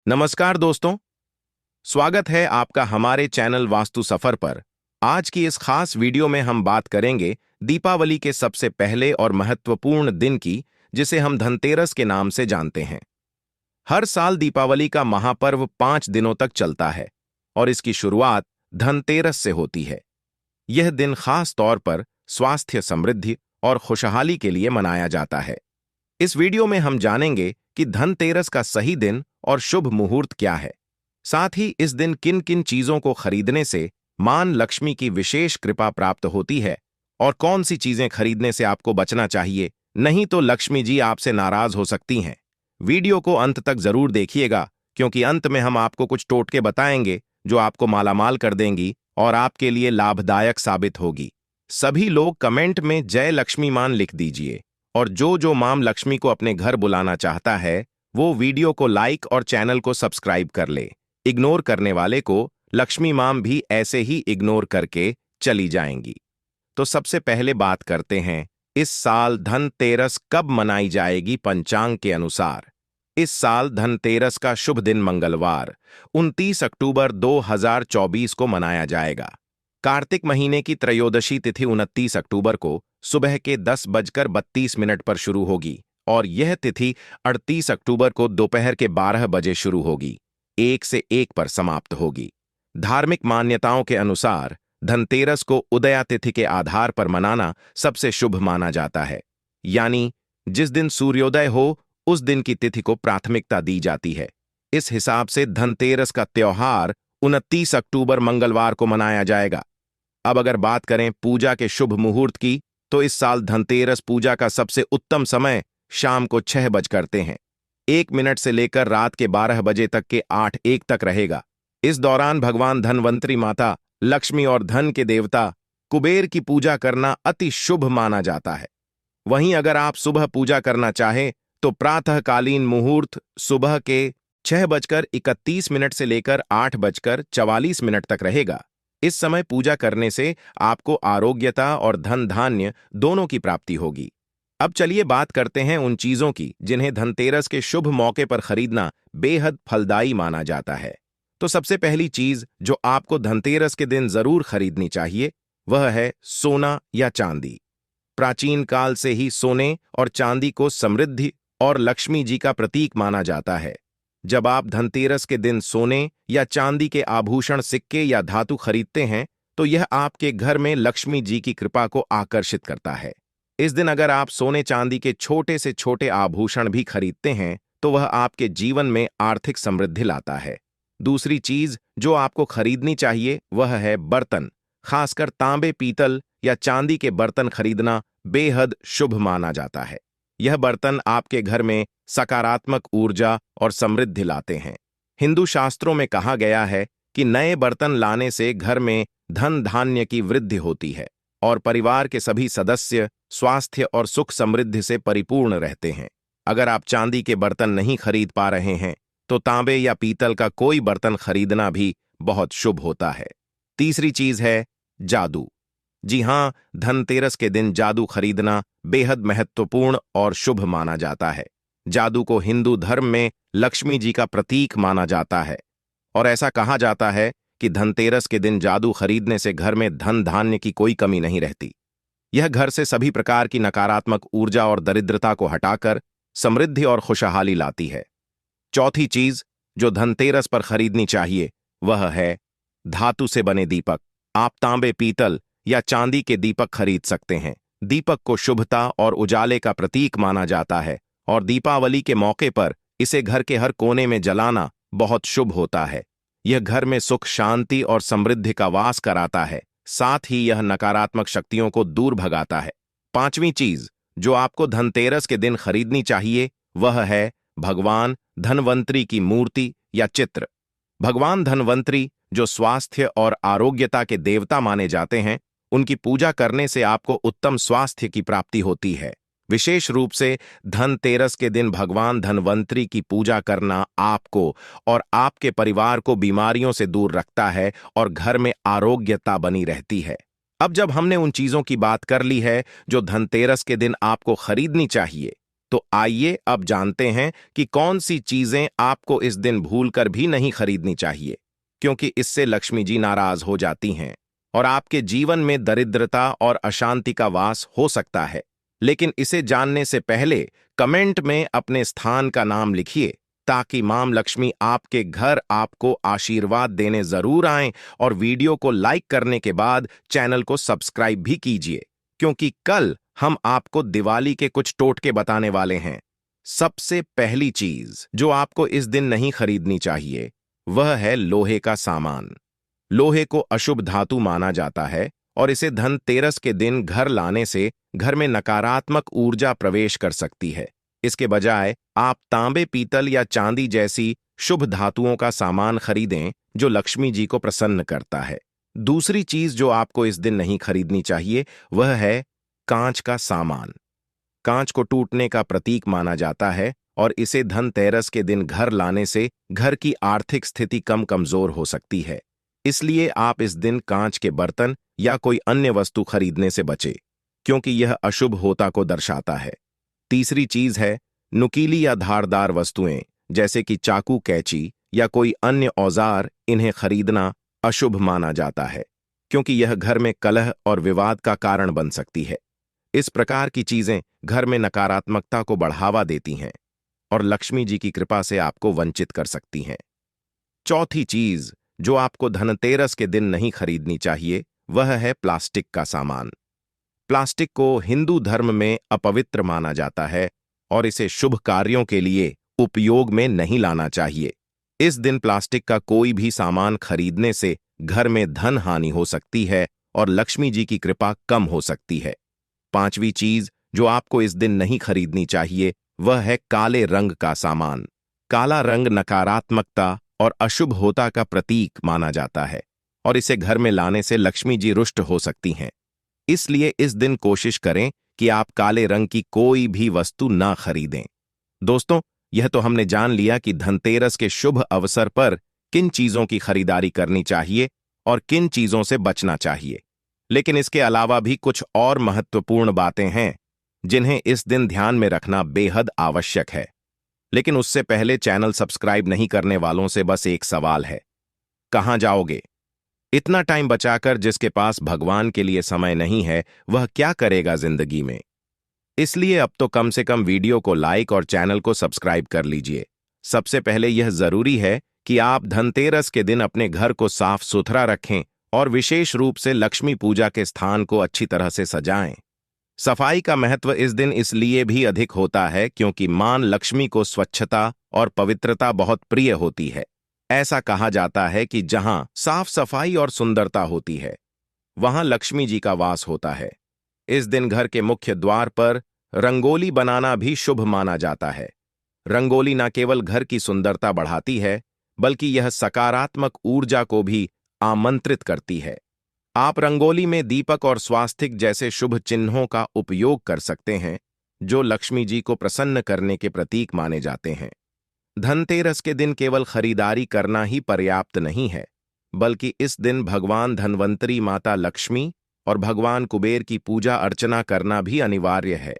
नमस्कार दोस्तों, स्वागत है आपका हमारे चैनल वास्तु सफर पर। आज की इस खास वीडियो में हम बात करेंगे दीपावली के सबसे पहले और महत्वपूर्ण दिन की, जिसे हम धनतेरस के नाम से जानते हैं। हर साल दीपावली का महापर्व 5 दिनों तक चलता है और इसकी शुरुआत धनतेरस से होती है। यह दिन खास तौर पर स्वास्थ्य, समृद्धि और खुशहाली के लिए मनाया जाता है। इस वीडियो में हम जानेंगे कि धनतेरस का सही दिन और शुभ मुहूर्त क्या है। साथ ही इस दिन किन किन चीजों को खरीदने से मां लक्ष्मी की विशेष कृपा प्राप्त होती है और कौन सी चीजें खरीदने से आपको बचना चाहिए, नहीं तो लक्ष्मी जी आपसे नाराज हो सकती हैं। वीडियो को अंत तक जरूर देखिएगा, क्योंकि अंत में हम आपको कुछ टोटके बताएंगे जो आपको मालामाल कर देंगी और आपके लिए लाभदायक साबित होगी। सभी लोग कमेंट में जय लक्ष्मी मान लिख दीजिए और जो मां लक्ष्मी को अपने घर बुलाना चाहता है वो वीडियो को लाइक और चैनल को सब्सक्राइब कर ले। इग्नोर करने वाले को लक्ष्मी मां भी ऐसे ही इग्नोर करके चली जाएंगी। तो सबसे पहले बात करते हैं, इस साल धनतेरस कब मनाई जाएगी पंचांग के अनुसार। इस साल धनतेरस का शुभ दिन मंगलवार 29 अक्टूबर 2024 को मनाया जाएगा। कार्तिक महीने की त्रयोदशी तिथि 29 अक्टूबर को सुबह के 10:32 पर शुरू होगी और यह तिथि 38 अक्टूबर को दोपहर के 12 बजे शुरू होगी, 1 से 1 पर समाप्त होगी। धार्मिक मान्यताओं के अनुसार धनतेरस को उदया तिथि के आधार पर मनाना सबसे शुभ माना जाता है, यानी जिस दिन सूर्योदय हो उस दिन की तिथि को प्राथमिकता दी जाती है। इस हिसाब से धनतेरस का त्योहार 29 अक्टूबर मंगलवार को मनाया जाएगा। अब अगर बात करें पूजा के शुभ मुहूर्त की, तो इस साल धनतेरस पूजा का सबसे उत्तम समय शाम को 6 बज करते हैं 1 मिनट से लेकर रात के 12 बजे तक के 8:01 तक रहेगा। इस दौरान भगवान धनवंतरी, माता लक्ष्मी और धन के देवता कुबेर की पूजा करना अति शुभ माना जाता है। वहीं अगर आप सुबह पूजा करना चाहें तो प्रातःकालीन मुहूर्त सुबह के 6:31 से लेकर 8:44 तक रहेगा। इस समय पूजा करने से आपको आरोग्यता और धन धान्य दोनों की प्राप्ति होगी। अब चलिए बात करते हैं उन चीजों की जिन्हें धनतेरस के शुभ मौके पर खरीदना बेहद फलदायी माना जाता है। तो सबसे पहली चीज जो आपको धनतेरस के दिन जरूर खरीदनी चाहिए वह है सोना या चांदी। प्राचीन काल से ही सोने और चांदी को समृद्धि और लक्ष्मी जी का प्रतीक माना जाता है। जब आप धनतेरस के दिन सोने या चांदी के आभूषण, सिक्के या धातु खरीदते हैं तो यह आपके घर में लक्ष्मी जी की कृपा को आकर्षित करता है। इस दिन अगर आप सोने चांदी के छोटे से छोटे आभूषण भी खरीदते हैं तो वह आपके जीवन में आर्थिक समृद्धि लाता है। दूसरी चीज जो आपको खरीदनी चाहिए वह है बर्तन। खासकर तांबे, पीतल या चांदी के बर्तन खरीदना बेहद शुभ माना जाता है। यह बर्तन आपके घर में सकारात्मक ऊर्जा और समृद्धि लाते हैं। हिंदू शास्त्रों में कहा गया है कि नए बर्तन लाने से घर में धन धान्य की वृद्धि होती है और परिवार के सभी सदस्य स्वास्थ्य और सुख समृद्धि से परिपूर्ण रहते हैं। अगर आप चांदी के बर्तन नहीं खरीद पा रहे हैं तो तांबे या पीतल का कोई बर्तन खरीदना भी बहुत शुभ होता है। तीसरी चीज है जादू। जी हां, धनतेरस के दिन जादू खरीदना बेहद महत्वपूर्ण और शुभ माना जाता है। जादू को हिंदू धर्म में लक्ष्मी जी का प्रतीक माना जाता है और ऐसा कहा जाता है कि धनतेरस के दिन जादू खरीदने से घर में धन धान्य की कोई कमी नहीं रहती। यह घर से सभी प्रकार की नकारात्मक ऊर्जा और दरिद्रता को हटाकर समृद्धि और खुशहाली लाती है। चौथी चीज जो धनतेरस पर खरीदनी चाहिए वह है धातु से बने दीपक। आप तांबे, पीतल या चांदी के दीपक खरीद सकते हैं। दीपक को शुभता और उजाले का प्रतीक माना जाता है और दीपावली के मौके पर इसे घर के हर कोने में जलाना बहुत शुभ होता है। यह घर में सुख, शांति और समृद्धि का वास कराता है, साथ ही यह नकारात्मक शक्तियों को दूर भगाता है। पांचवी चीज जो आपको धनतेरस के दिन खरीदनी चाहिए वह है भगवान धनवंतरी की मूर्ति या चित्र। भगवान धनवंतरी जो स्वास्थ्य और आरोग्यता के देवता माने जाते हैं, उनकी पूजा करने से आपको उत्तम स्वास्थ्य की प्राप्ति होती है। विशेष रूप से धनतेरस के दिन भगवान धनवंतरी की पूजा करना आपको और आपके परिवार को बीमारियों से दूर रखता है और घर में आरोग्यता बनी रहती है। अब जब हमने उन चीजों की बात कर ली है जो धनतेरस के दिन आपको खरीदनी चाहिए, तो आइए अब जानते हैं कि कौन सी चीजें आपको इस दिन भूलकर भी नहीं खरीदनी चाहिए, क्योंकि इससे लक्ष्मी जी नाराज हो जाती हैं और आपके जीवन में दरिद्रता और अशांति का वास हो सकता है। लेकिन इसे जानने से पहले कमेंट में अपने स्थान का नाम लिखिए, ताकि मां लक्ष्मी आपके घर आपको आशीर्वाद देने जरूर आएं। और वीडियो को लाइक करने के बाद चैनल को सब्सक्राइब भी कीजिए, क्योंकि कल हम आपको दिवाली के कुछ टोटके बताने वाले हैं। सबसे पहली चीज जो आपको इस दिन नहीं खरीदनी चाहिए वह है लोहे का सामान। लोहे को अशुभ धातु माना जाता है और इसे धनतेरस के दिन घर लाने से घर में नकारात्मक ऊर्जा प्रवेश कर सकती है। इसके बजाय आप तांबे, पीतल या चांदी जैसी शुभ धातुओं का सामान खरीदें जो लक्ष्मी जी को प्रसन्न करता है। दूसरी चीज जो आपको इस दिन नहीं खरीदनी चाहिए वह है कांच का सामान। कांच को टूटने का प्रतीक माना जाता है और इसे धनतेरस के दिन घर लाने से घर की आर्थिक स्थिति कमजोर हो सकती है। इसलिए आप इस दिन कांच के बर्तन या कोई अन्य वस्तु खरीदने से बचें, क्योंकि यह अशुभ होता को दर्शाता है। तीसरी चीज है नुकीली या धारदार वस्तुएं, जैसे कि चाकू, कैंची या कोई अन्य औजार। इन्हें खरीदना अशुभ माना जाता है, क्योंकि यह घर में कलह और विवाद का कारण बन सकती है। इस प्रकार की चीजें घर में नकारात्मकता को बढ़ावा देती हैं और लक्ष्मी जी की कृपा से आपको वंचित कर सकती हैं। चौथी चीज जो आपको धनतेरस के दिन नहीं खरीदनी चाहिए वह है प्लास्टिक का सामान। प्लास्टिक को हिंदू धर्म में अपवित्र माना जाता है और इसे शुभ कार्यों के लिए उपयोग में नहीं लाना चाहिए। इस दिन प्लास्टिक का कोई भी सामान खरीदने से घर में धन हानि हो सकती है और लक्ष्मी जी की कृपा कम हो सकती है। पांचवी चीज जो आपको इस दिन नहीं खरीदनी चाहिए वह है काले रंग का सामान। काला रंग नकारात्मकता और अशुभ होता का प्रतीक माना जाता है और इसे घर में लाने से लक्ष्मी जी रुष्ट हो सकती हैं। इसलिए इस दिन कोशिश करें कि आप काले रंग की कोई भी वस्तु ना खरीदें। दोस्तों, यह तो हमने जान लिया कि धनतेरस के शुभ अवसर पर किन चीजों की खरीदारी करनी चाहिए और किन चीजों से बचना चाहिए। लेकिन इसके अलावा भी कुछ और महत्वपूर्ण बातें हैं जिन्हें इस दिन ध्यान में रखना बेहद आवश्यक है। लेकिन उससे पहले चैनल सब्सक्राइब नहीं करने वालों से बस एक सवाल है, कहां जाओगे? इतना टाइम बचाकर जिसके पास भगवान के लिए समय नहीं है वह क्या करेगा जिंदगी में? इसलिए अब तो कम से कम वीडियो को लाइक और चैनल को सब्सक्राइब कर लीजिए। सबसे पहले यह जरूरी है कि आप धनतेरस के दिन अपने घर को साफ सुथरा रखें और विशेष रूप से लक्ष्मी पूजा के स्थान को अच्छी तरह से सजाएं। सफाई का महत्व इस दिन इसलिए भी अधिक होता है क्योंकि मां लक्ष्मी को स्वच्छता और पवित्रता बहुत प्रिय होती है। ऐसा कहा जाता है कि जहां साफ सफाई और सुंदरता होती है वहां लक्ष्मी जी का वास होता है। इस दिन घर के मुख्य द्वार पर रंगोली बनाना भी शुभ माना जाता है। रंगोली न केवल घर की सुंदरता बढ़ाती है बल्कि यह सकारात्मक ऊर्जा को भी आमंत्रित करती है। आप रंगोली में दीपक और स्वास्तिक जैसे शुभ चिन्हों का उपयोग कर सकते हैं जो लक्ष्मी जी को प्रसन्न करने के प्रतीक माने जाते हैं। धनतेरस के दिन केवल खरीदारी करना ही पर्याप्त नहीं है, बल्कि इस दिन भगवान धन्वंतरी, माता लक्ष्मी और भगवान कुबेर की पूजा अर्चना करना भी अनिवार्य है।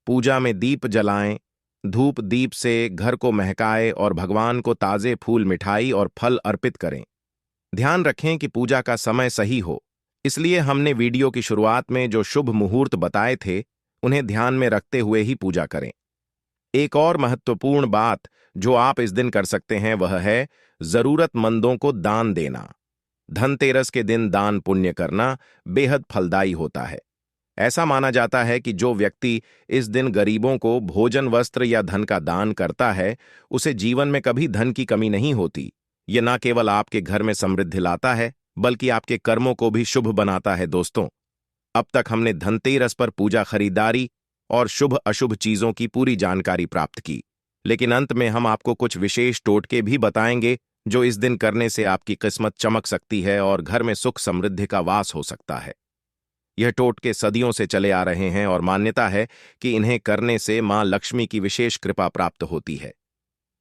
पूजा में दीप जलाएं, धूप दीप से घर को महकाएं और भगवान को ताजे फूल, मिठाई और फल अर्पित करें। ध्यान रखें कि पूजा का समय सही हो, इसलिए हमने वीडियो की शुरुआत में जो शुभ मुहूर्त बताए थे उन्हें ध्यान में रखते हुए ही पूजा करें। एक और महत्वपूर्ण बात जो आप इस दिन कर सकते हैं वह है जरूरतमंदों को दान देना। धनतेरस के दिन दान पुण्य करना बेहद फलदायी होता है। ऐसा माना जाता है कि जो व्यक्ति इस दिन गरीबों को भोजन, वस्त्र या धन का दान करता है उसे जीवन में कभी धन की कमी नहीं होती। ये न केवल आपके घर में समृद्धि लाता है बल्कि आपके कर्मों को भी शुभ बनाता है। दोस्तों, अब तक हमने धनतेरस पर पूजा, खरीदारी और शुभ अशुभ चीजों की पूरी जानकारी प्राप्त की, लेकिन अंत में हम आपको कुछ विशेष टोटके भी बताएंगे जो इस दिन करने से आपकी किस्मत चमक सकती है और घर में सुख समृद्धि का वास हो सकता है। यह टोटके सदियों से चले आ रहे हैं और मान्यता है कि इन्हें करने से मां लक्ष्मी की विशेष कृपा प्राप्त होती है।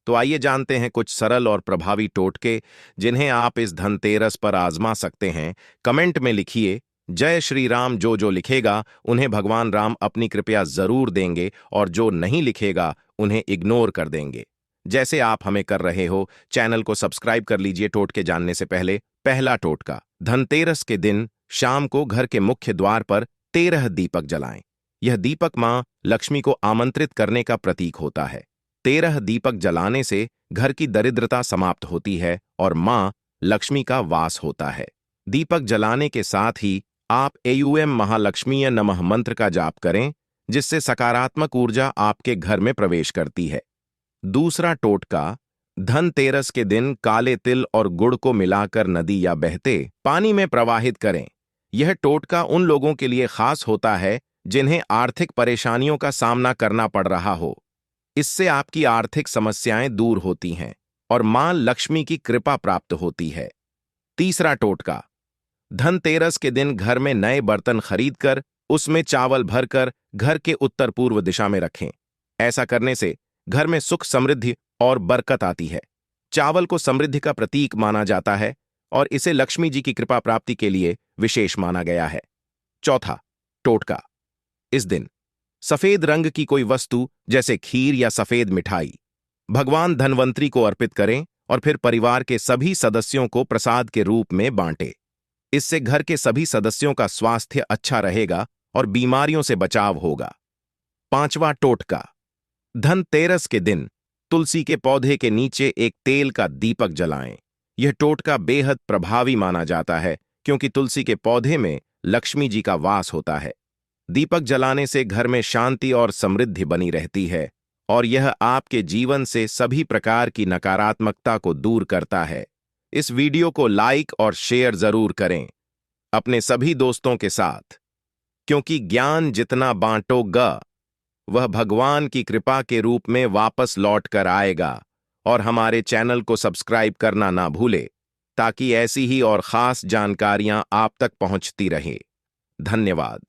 तो आइए जानते हैं कुछ सरल और प्रभावी टोटके जिन्हें आप इस धनतेरस पर आजमा सकते हैं। कमेंट में लिखिए जय श्री राम। जो जो लिखेगा उन्हें भगवान राम अपनी कृपया जरूर देंगे और जो नहीं लिखेगा उन्हें इग्नोर कर देंगे, जैसे आप हमें कर रहे हो। चैनल को सब्सक्राइब कर लीजिए। टोटके जानने से पहले पहला टोटका। धनतेरस के दिन शाम को घर के मुख्य द्वार पर 13 दीपक जलाएं। यह दीपक मां लक्ष्मी को आमंत्रित करने का प्रतीक होता है। 13 दीपक जलाने से घर की दरिद्रता समाप्त होती है और मां लक्ष्मी का वास होता है। दीपक जलाने के साथ ही आप एयूएम महालक्ष्मीय नमः मंत्र का जाप करें, जिससे सकारात्मक ऊर्जा आपके घर में प्रवेश करती है। दूसरा टोटका। धनतेरस के दिन काले तिल और गुड़ को मिलाकर नदी या बहते पानी में प्रवाहित करें। यह टोटका उन लोगों के लिए खास होता है जिन्हें आर्थिक परेशानियों का सामना करना पड़ रहा हो। इससे आपकी आर्थिक समस्याएं दूर होती हैं और मां लक्ष्मी की कृपा प्राप्त होती है। तीसरा टोटका। धनतेरस के दिन घर में नए बर्तन खरीदकर उसमें चावल भरकर घर के उत्तर पूर्व दिशा में रखें। ऐसा करने से घर में सुख समृद्धि और बरकत आती है। चावल को समृद्धि का प्रतीक माना जाता है और इसे लक्ष्मी जी की कृपा प्राप्ति के लिए विशेष माना गया है। चौथा टोटका। इस दिन सफेद रंग की कोई वस्तु जैसे खीर या सफेद मिठाई भगवान धनवंतरी को अर्पित करें और फिर परिवार के सभी सदस्यों को प्रसाद के रूप में बांटें। इससे घर के सभी सदस्यों का स्वास्थ्य अच्छा रहेगा और बीमारियों से बचाव होगा। पांचवा टोटका। धनतेरस के दिन तुलसी के पौधे के नीचे एक तेल का दीपक जलाएं। यह टोटका बेहद प्रभावी माना जाता है क्योंकि तुलसी के पौधे में लक्ष्मी जी का वास होता है। दीपक जलाने से घर में शांति और समृद्धि बनी रहती है और यह आपके जीवन से सभी प्रकार की नकारात्मकता को दूर करता है। इस वीडियो को लाइक और शेयर जरूर करें अपने सभी दोस्तों के साथ, क्योंकि ज्ञान जितना बांटोगा वह भगवान की कृपा के रूप में वापस लौट कर आएगा। और हमारे चैनल को सब्सक्राइब करना ना भूले ताकि ऐसी ही और खास जानकारियां आप तक पहुंचती रहे। धन्यवाद।